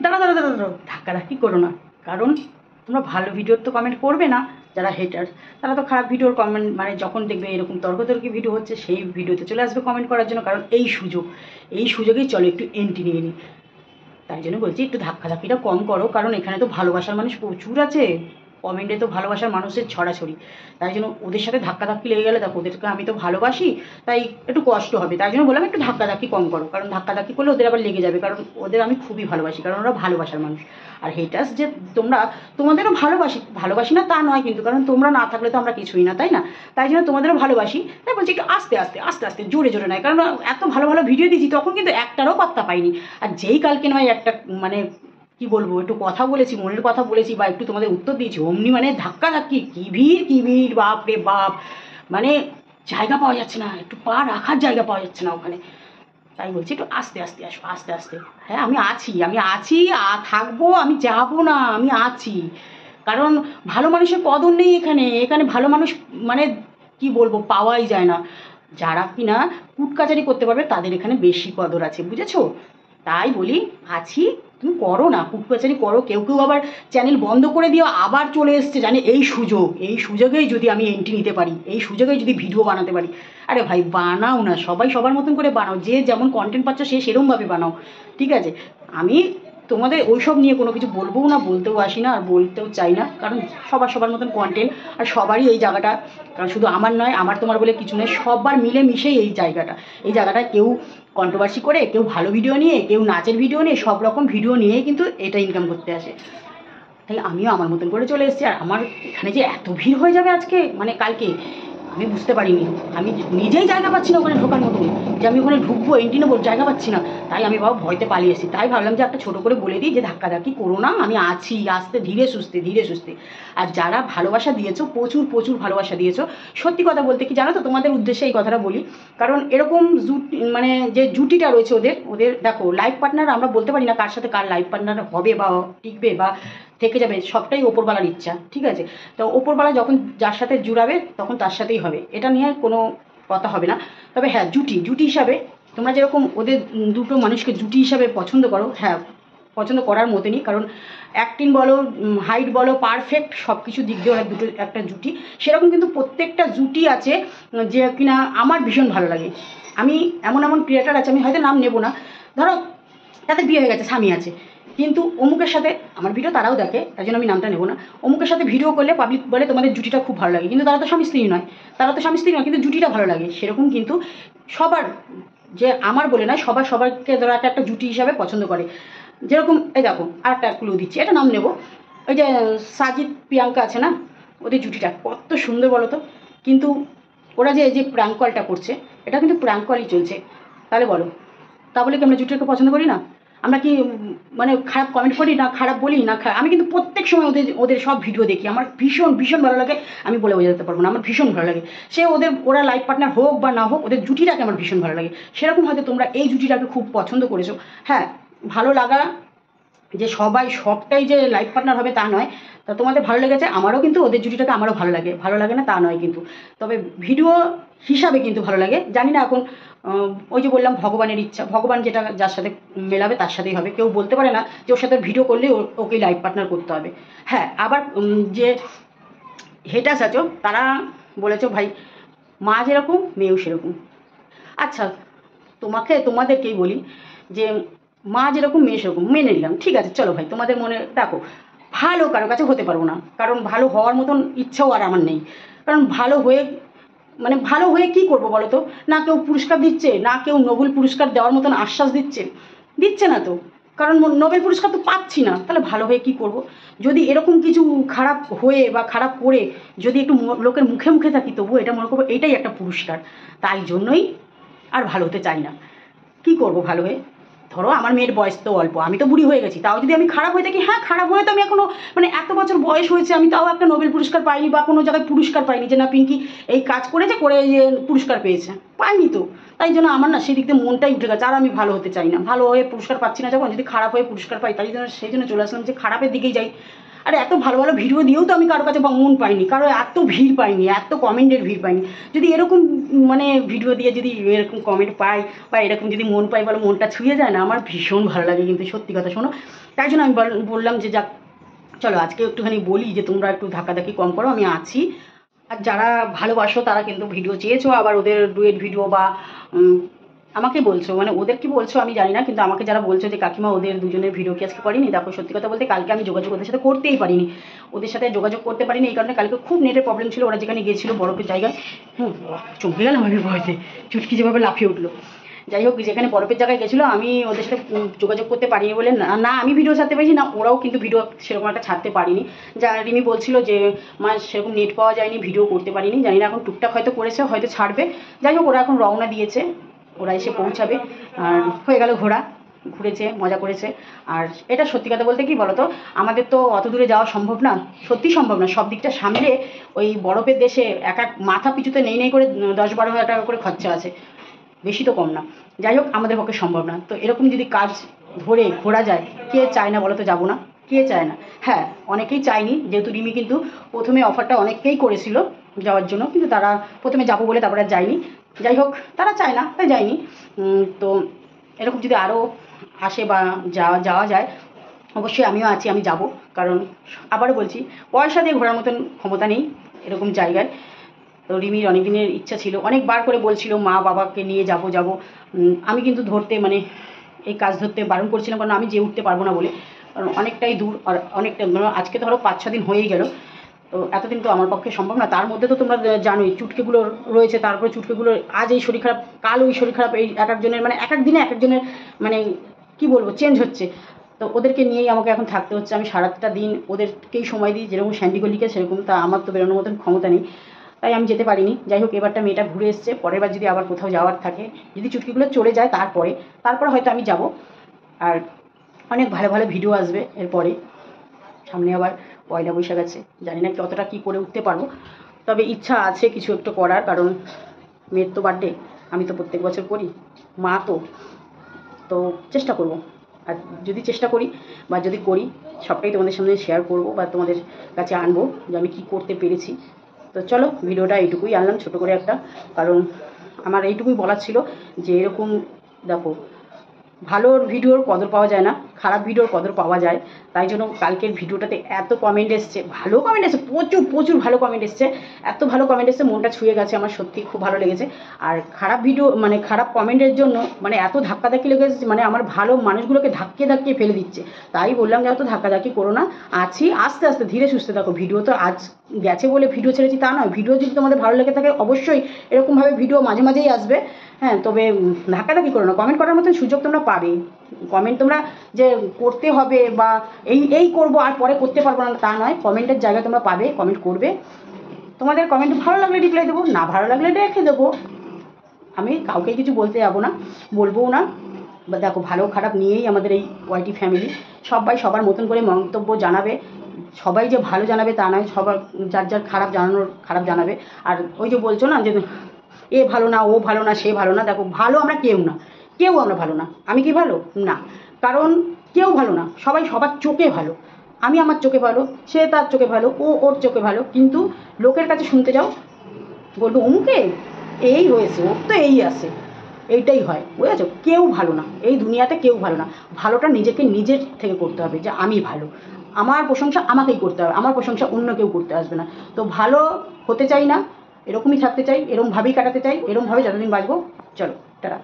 দাঁড়া দাঁড়া দাঁড়া দাঁড়াও, ধাক্কাধাক্কি করো না। কারণ তোমরা ভালো ভিডিওর তো কমেন্ট করবে না। যারা হেটার তারা তো খারাপ ভিডিওর কমেন্ট, মানে যখন দেখবে এরকম তর্কতর্কি ভিডিও হচ্ছে সেই ভিডিওতে চলে আসবে কমেন্ট করার জন্য। কারণ এই সুযোগেই চলো একটু এন্ট্রি নিয়ে নিই। তাই জন্য বলছি একটু ধাক্কাধাক্কিটা কম করো, কারণ এখানে তো ভালোবাসার মানুষ প্রচুর আছে। কমেন্টে তো ভালোবাসার মানুষের ছড়াছড়ি। তাই জন্য ওদের সাথে ধাক্কাধাক্কি লেগে গেলে দেখো ওদেরকে আমি তো ভালোবাসি, তাই একটু কষ্ট হবে। তাই জন্য বললাম একটু ধাক্কাধাক্কি কম করো, কারণ ধাক্কাধাক্কি করলে ওদের আবার লেগে যাবে। কারণ ওদের আমি খুবই ভালোবাসি, কারণ ওরা ভালোবাসার মানুষ। আর হেটার্স যে তোমরা, তোমাদেরও ভালোবাসি না তা নয় কিন্তু, কারণ তোমরা না থাকলে তো আমরা কিছুই না, তাই না? তাই জন্য তোমাদেরও ভালোবাসি। তাই বলছি একটু আস্তে আস্তে আস্তে আস্তে, জোরে জোরে নয়। কারণ এত ভালো ভালো ভিডিও দিয়েছি তখন কিন্তু একটারও পাত্তা পাইনি। আর যেই কালকে নয় একটা, মানে কি বলবো, একটু কথা বলেছি, মনের কথা বলেছি বা একটু তোমাদের উত্তর দিয়েছি, অমনি মানে ধাক্কাধাক্কি, কি ভিড়, বাপ রে বাপ। মানে জায়গা পাওয়া যাচ্ছে না, একটু পা রাখার জায়গা পাওয়া যাচ্ছে না ওখানে। তাই বলছি একটু আস্তে আস্তে আসো, আস্তে আস্তে। হ্যাঁ আমি আছি থাকবো, আমি যাবো না, আমি আছি। কারণ ভালো মানুষের কদর নেই এখানে। এখানে ভালো মানুষ মানে কি বলবো, পাওয়াই যায় না। যারা কিনা কুটকাচারি করতে পারবে তাদের এখানে বেশি কদর আছে, বুঝেছো? তাই বলি আছি, তুমি করো না, কুটকাচারি করো। কেউ কেউ আবার চ্যানেল বন্ধ করে দিও, আবার চলে এসছে জানে এই সুযোগেই যদি আমি এন্ট্রি নিতে পারি, এই সুযোগেই যদি ভিডিও বানাতে পারি। আরে ভাই বানাও না, সবাই সবার মতন করে বানাও, যে যেমন কন্টেন্ট পাচ্ছ সে সেরকমভাবে বানাও, ঠিক আছে? আমি তোমাদের ওইসব নিয়ে কোনো কিছু বলবোও না, বলতেও আসি না, আর বলতেও চাই না। কারণ সবার সবার মতন কন্টেন্ট, আর সবারই এই জায়গাটা। কারণ শুধু আমার নয়, আমার তোমার বলে কিছু নয়, সবার মিলে মিশেই এই জায়গাটায় কেউ কন্ট্রোভার্সি করে, কেউ ভালো ভিডিও নিয়ে, কেউ নাচের ভিডিও নিয়ে, সব রকম ভিডিও নিয়েই কিন্তু এটা ইনকাম করতে আসে। তাই আমিও আমার মতন করে চলে এসেছি। আর আমার এখানে যে এত ভিড় হয়ে যাবে আজকে, মানে কালকে, আমি বুঝতে পারিনি। আমি নিজেই জায়গা পাচ্ছি না ওখানে ঢোকার মতন, যে আমি ওখানে ঢুকবো, এন্ট্রি নেবো, জায়গা পাচ্ছি না। তাই আমি বাবা ভয়তে পালিয়ে এসেছি। তাই ভাবলাম যে একটা ছোটো করে বলে দিই যে ধাক্কাধাক্কি করো না, আমি আছি, আস্তে ধীরে সুস্থে। আর যারা ভালোবাসা দিয়েছো, প্রচুর প্রচুর ভালোবাসা দিয়েছো, সত্যি কথা বলতে কি জানো তো, তোমাদের উদ্দেশ্যে এই কথাটা বলি। কারণ এরকম মানে যে জুটিটা রয়েছে ওদের দেখো, লাইফ পার্টনার আমরা বলতে পারি না কার সাথে কার লাইফ পার্টনার হবে বা টিকবে বা থেকে যাবে, সবটাই ওপরবালার ইচ্ছা, ঠিক আছে? তো ওপরবালা যখন যার সাথে জুড়াবে তখন তার সাথেই হবে, এটা নিয়ে কোনো কথা হবে না। তবে হ্যাঁ, জুটি হিসাবে তোমরা যেরকম ওদের দুটো মানুষকে জুটি হিসাবে পছন্দ করো, হ্যাঁ পছন্দ করার মতনই। কারণ অ্যাক্টিং বলো, হাইট বলো, পারফেক্ট সব কিছু দিক দিয়ে ওরা দুটো একটা জুটি। সেরকম কিন্তু প্রত্যেকটা জুটি আছে যে কিনা আমার ভীষণ ভালো লাগে। আমি এমন ক্রিয়েটার আছে, আমি হয়তো নাম নেবো না, ধরো তাদের বিয়ে হয়ে গেছে, স্বামী আছে, কিন্তু অমুকের সাথে, আমার ভিডিও তারাও দেখে তাই জন্য আমি নামটা নেবো না, অমুকের সাথে ভিডিও করলে পাবলিক বলে তোমাদের জুটিটা খুব ভালো লাগে, কিন্তু তারা তো স্বামী স্ত্রী নয়, কিন্তু জুটিটা ভালো লাগে। সেরকম কিন্তু সবার, যে আমার বলে নয়, সবারকে ধরো একটা জুটি হিসাবে পছন্দ করে। যেরকম এই দেখো আর একটা ক্লু দিচ্ছি, এটা নাম নেবো, ওই যে সাজিদ প্রিয়াঙ্কা আছে না, ওদের জুটিটা কত সুন্দর বলো তো। কিন্তু ওরা যে এই যে প্র্যাঙ্ক কলটা করছে, এটা কিন্তু প্র্যাঙ্ক কলই চলছে। তাহলে বলো, তা বলে কি আমরা জুটিটাকে পছন্দ করি না? আমরা কি মানে খারাপ কমেন্ট করি না, খারাপ বলি না? আমি কিন্তু প্রত্যেক সময় ওদের সব ভিডিও দেখি, আমার ভীষণ ভীষণ ভালো লাগে। আমি বলে বোঝাতে পারবো না, আমার ভীষণ ভালো লাগে। সে ওরা লাইফ পার্টনার হোক বা না হোক, ওদের জুটিটাকে আমার ভীষণ ভালো লাগে। সেরকম হয়তো তোমরা এই জুটিটাকে খুব পছন্দ করেছো। হ্যাঁ, ভালো লাগা যে সবটাই যে লাইফ পার্টনার হবে তা নয়। তা তোমাদের ভালো লেগেছে, আমারও কিন্তু ওদের জুটিটাকে আমারও ভালো লাগে না তা নয় কিন্তু। তবে ভিডিও হিসাবে কিন্তু ভালো লাগে। জানি না এখন ওই যে বললাম ভগবানের ইচ্ছা, ভগবান যেটা যার সাথে মেলাবে তার সাথেই হবে। কেউ বলতে পারে না যে ওর সাথে ভিডিও করলে ওকেই লাইফ পার্টনার করতে হবে। হ্যাঁ, আবার যে হেটার্স আছো তারা বলেছো ভাই মা যেরকম মেয়েও সেরকম। আচ্ছা, তোমাদেরকেই বলি যে মা যেরকম মেয়ে সেরকম, মেনে নিলাম, ঠিক আছে চলো ভাই, তোমাদের মনে দেখো ভালো কারো কাছে হতে পারবো না, কারণ ভালো হওয়ার মতন ইচ্ছাও আর আমার নেই। কারণ ভালো হয়ে কি করবো বলো তো? না কেউ পুরস্কার দিচ্ছে, না কেউ নোবেল পুরস্কার দেওয়ার মতন আশ্বাস দিচ্ছে না তো। কারণ নোবেল পুরস্কার তো পাচ্ছি না, তাহলে ভালো হয়ে কি করব? যদি এরকম কিছু খারাপ হয়ে বা খারাপ করে যদি একটু লোকের মুখে মুখে থাকি, তবু এটা মনে করবো এটাই একটা পুরস্কার। তাই জন্যই আর ভালো হতে চাই না। কি করব ভালো হয়ে? ধরো আমার মেয়ের বয়স তো অল্প, আমি তো বুড়ি হয়ে গেছি, তাও যদি আমি খারাপ হয়ে থাকি, হ্যাঁ খারাপ হয়ে তো আমি এখনো, মানে এত বছর বয়স হয়েছে, আমি তাও একটা নোবেল পুরস্কার পাইনি বা কোনো জায়গায় পুরস্কার পাইনি যে না পিঙ্কি এই কাজ করেছে, করে পুরস্কার পেয়েছে, পাইনি তো। তাই জন্য আমার না সেদিক দিয়ে মনটাই উঠে গেছে, আর আমি ভালো হতে চাই না। ভালো হয়ে পুরস্কার পাচ্ছি না যখন, যদি খারাপ হয়ে পুরস্কার পাই, তাই জন্য সেই জন্য চলে আসলাম যে খারাপের দিকেই যাই। আর এত ভালো ভালো ভিডিও দিয়েও তো আমি কারো কাছে মন পাইনি, কারো এত ভিড় পাইনি, এত কমেন্টের ভিড় পাইনি। যদি এরকম মানে ভিডিও দিয়ে যদি এরকম কমেন্ট পাই বা এরকম যদি মন পাই, বলো মনটা ছুঁয়ে যায় না, আমার ভীষণ ভালো লাগে কিন্তু সত্যি কথা। শোনো, তাই জন্য আমি বললাম যে যাক চলো আজকে একটুখানি বলি যে তোমরা একটু ধাক্কাধাক্কি কম করো, আমি আছি। আর যারা ভালোবাসো তারা কিন্তু ভিডিও চেয়েছো, আবার ওদের ডুয়েট ভিডিও বা আমাকে বলছো, মানে ওদের কি বলছো আমি জানি না, কিন্তু আমাকে যারা বলছো যে কাকিমা ওদের দুজনের ভিডিও কি আজকে করিনি, দেখো সত্যি কথা বলতে কালকে আমি যোগাযোগ ওদের সাথে করতেই পারিনি, ওদের সাথে যোগাযোগ করতে পারিনি এই কারণে কালকে খুব নেটের প্রবলেম ছিল। ওরা যেখানে গিয়েছিল বরফের জায়গায়, চমকে গেলাম আমি ভয়তে, চুটকি যেভাবে লাফিয়ে উঠলো। যাই হোক, যেখানে বরফের জায়গায় গেছিলো আমি ওদের সাথে যোগাযোগ করতে পারিনি বলে না আমি ভিডিও ছাড়তে পেরেছি, না ওরাও কিন্তু ভিডিও সেরকম একটা ছাড়তে পারিনি। যা রিমি বলছিল যে মা সেরকম নেট পাওয়া যায়নি, ভিডিও করতে পারিনি, জানি না এখন টুকটাক হয়তো করেছে, হয়তো ছাড়বে। যাই হোক, ওরা এখন রওনা দিয়েছে, ওরা এসে পৌঁছাবে। আর হয়ে গেল ঘোরা, ঘুরেছে, মজা করেছে। আর এটা সত্যি কথা বলতে কি বলতো, আমাদের তো অত দূরে যাওয়া সম্ভব না, সত্যি সম্ভব না। সব দিকটা সামলে ওই বরফের দেশে এক মাথা পিছুতে নেই করে 10-12 হাজার টাকা করে খরচা আছে, বেশি তো কম না। যাই হোক, আমাদের পক্ষে সম্ভব না। তো এরকম যদি কাজ ধরে ঘোরা যায়, কে চায় না বলো তো যাবো না, কে চায় না? হ্যাঁ, অনেকেই চায়নি, যেহেতু রিমি কিন্তু প্রথমে অফারটা অনেককেই করেছিল যাওয়ার জন্য, কিন্তু তারা প্রথমে যাবো বলে তারপরে আর যায়নি। যাই হোক, তারা চায় না তাই যায়নি। তো এরকম যদি আরও আসে বা যাওয়া যায়, অবশ্যই আমিও আছি, আমি যাব। কারণ আবারও বলছি, পয়সা দিয়ে ঘোরার মতন ক্ষমতা নেই এরকম জায়গায়। তো রিমির অনেক দিনের ইচ্ছা ছিল, অনেকবার করে বলছিল মা বাবাকে নিয়ে যাব। আমি কিন্তু ধরতে মানে এই কাজ ধরতে বারণ করছিলাম, কারণ আমি যে উঠতে পারবো না বলে, কারণ অনেকটাই দূর। আর অনেকটা মানে আজকে ধরো 5-6 দিন হয়েই গেল, তো এতদিন তো আমার পক্ষে সম্ভব না। তার মধ্যে তো তোমরা জানোই চুটকেগুলো রয়েছে, তারপরে চুটকেগুলো আজ এই শরীর খারাপ, কাল ওই শরীর খারাপ, এই এক একজনের মানে এক এক দিনে এক একজনের মানে কি বলবো চেঞ্জ হচ্ছে। তো ওদেরকে নিয়েই আমাকে এখন থাকতে হচ্ছে। আমি সারাটা দিন ওদেরকেই সময় দিই, যেরকম স্যান্ডিগলিকে সেরকম, তা আমার তো বেরোনোর মতন ক্ষমতা নেই, তাই আমি যেতে পারিনি। যাই হোক, এবারটা মেয়েটা ঘুরে এসছে, পরের বার যদি আবার কোথাও যাওয়ার থাকে, যদি চুটকিগুলো চলে যায় তারপরে হয়তো আমি যাব। আর অনেক ভালো ভালো ভিডিও আসবে এরপরে, সামনে আবার পয়লা বৈশাখ আছে, জানি না কতটা কী করে উঠতে পারবো, তবে ইচ্ছা আছে কিছু একটু করার। কারণ মেয়ের তো বার্থডে, আমি তো প্রত্যেক বছর করি, মা তো চেষ্টা করব। আর যদি চেষ্টা করি বা যদি করি, সবটাই তোমাদের সামনে শেয়ার করব বা তোমাদের কাছে আনবো যে আমি কী করতে পেরেছি। তো চলো, ভিডিওটা এইটুকুই আনলাম ছোটো করে একটা, কারণ আমার এইটুকুই বলার ছিল যে এরকম দেখো, ভালো ভিডিওর কদর পাওয়া যায় না, খারাপ ভিডিওর কদর পাওয়া যায়। তাই জন্য কালকের ভিডিওটাতে এত কমেন্ট এসছে, ভালো কমেন্ট এসছে, প্রচুর ভালো কমেন্ট এসছে, এত ভালো কমেন্ট এসছে, মনটা ছুঁয়ে গেছে আমার, সত্যি খুব ভালো লেগেছে। আর খারাপ ভিডিও মানে খারাপ কমেন্টের জন্য মানে এত ধাক্কাধাক্কি লেগেছে, মানে আমার ভালো মানুষগুলোকে ধাক্কিয়ে ফেলে দিচ্ছে। তাই বললাম যে এত ধাক্কাধাক্কি করো না, আছি আস্তে আস্তে ধীরে সুস্থে। দেখো, ভিডিও তো আজ গেছে বলে ভিডিও ছেড়েছি তা নয়, ভিডিও যদি তোমাদের ভালো লেগে থাকে অবশ্যই এরকমভাবে ভিডিও মাঝে মাঝেই আসবে। হ্যাঁ, তবে ধাক্কাধাক্কি করো না, কমেন্ট করার মতন সুযোগ তোমরা পাবে। কমেন্ট তোমরা যে করতে হবে বা এই করবো আর পরে করতে পারবো না তা নয়, কমেন্টের জায়গায় তোমরা পাবে, কমেন্ট করবে। তোমাদের কমেন্ট ভালো লাগলে রিপ্লাই দেবো, না ভালো লাগলে রেখে দেবো। আমি কাউকে কিছু বলতে যাবো না, বলবোও না। বা দেখো, ভালো খারাপ নিয়েই আমাদের এই ওয়াইটি ফ্যামিলি, সবাই সবার মতন করে মন্তব্য জানাবে। সবাই যে ভালো জানাবে তা নয়, সবার যার খারাপ খারাপ জানাবে। আর ওই যে বলছো না যে এ ভালো না, ও ভালো না, সে ভালো না, দেখো ভালো আমরা কেউ আমরা ভালো না। আমি কি ভালো না? কারণ কেউ ভালো না, সবাই সবার চোখে ভালো। আমি আমার চোখে ভালো, সে তার চোখে ভালো, ও ওর চোখে ভালো। কিন্তু লোকের কাছে শুনতে যাও, বলবো অমুকে এই হয়েছে, ওর তো এই আছে, এইটাই হয়, বুঝেছো? কেউ ভালো না, এই দুনিয়াতে কেউ ভালো না। ভালোটা নিজের থেকে করতে হবে, যে আমি ভালো, আমার প্রশংসা আমাকেই করতে হবে, আমার প্রশংসা অন্য কেউ করতে আসবে না। তো ভালো হতে চাই না, এরকমই থাকতে চাই, এরকমভাবেই কাটাতে চাই, এরকমভাবে যতদিন বাঁচবো। চলো, টাটা।